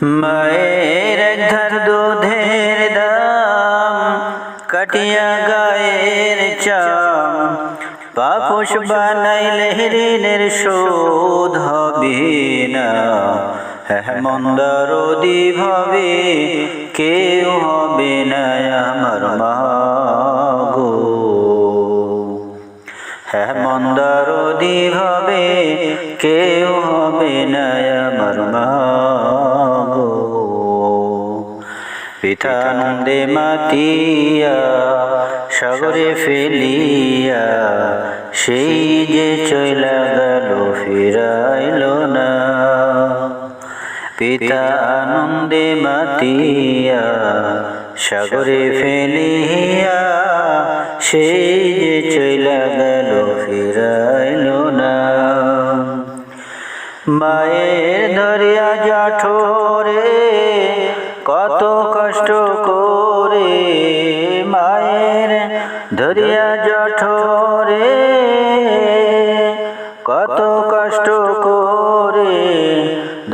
মায়ের এক ধার দুধের দাম কাটিয়া গায়ের চাম পাপোশ বানাইলে ঋণের শোধ হবে না। মন্দারদি ভাবে কেউ হবে না আমার মা গো। মন্দারদি ভাবে কেউ হবে না আমার মা গো। পিতানন্দে মাতিয়া সাগরে ফেলিয়া সেই যে চইলা গেল ফিরাইল না। পিতা আনন্দে মাতিয়া সাগরে ফেলিয়া সেই যে চইলা গেল ফিরাইল না। মায়ের ধরিয়া জঠরে কত কষ্ট করে, মায়ের ধরিয়া জঠরে কত কষ্ট করে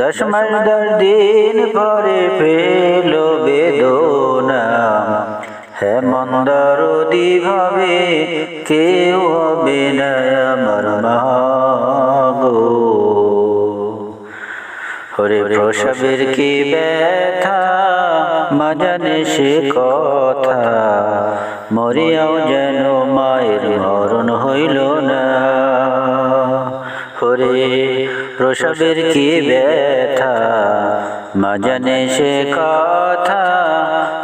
10 মাস 10 দিন পরে পেল বেদনা। মন্দারদি ভাবে কেউ হবে না আমার মা গো। ওরে প্রসবের কি ব্যথা মা জানে সে কথা, মরিয়াও যেন মায়ের মরণ হইল না। ওরে প্রসবের কি ব্যথা মা জানে সে কথা,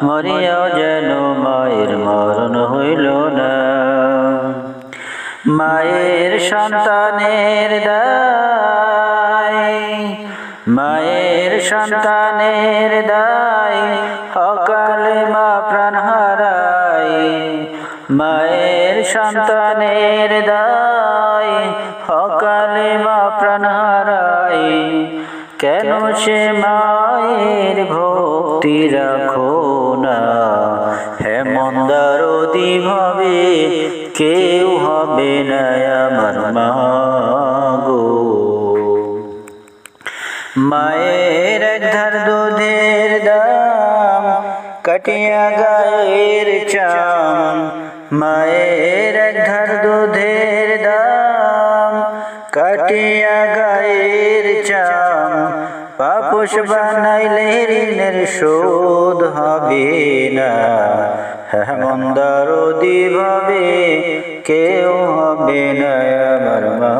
মরিয়াও যেন মায়ের মরণ হইল না। মায়ের সন্তানের দায়, মায়ের সন্তানের দায় অকালে মা প্রাণ হারায়। মায়ের সন্তানের দায় অকালে মা প্রাণ হারায়। কেন সে মায়ের ভক্তি রাখো না। মন্দারদি ভাবে কেউ হবে না আমার মা গো। মায়ের এক ধার দুধের দাম কাটিয়া গায়ের চাম, মায়ের এক ধার দুধের দাম কাটিয়া গায়ের চাম পাপোশ বানাইলে ঋণের শোধ হবে না। মন্দারদি ভাবে কেউ হবে না আমার মা।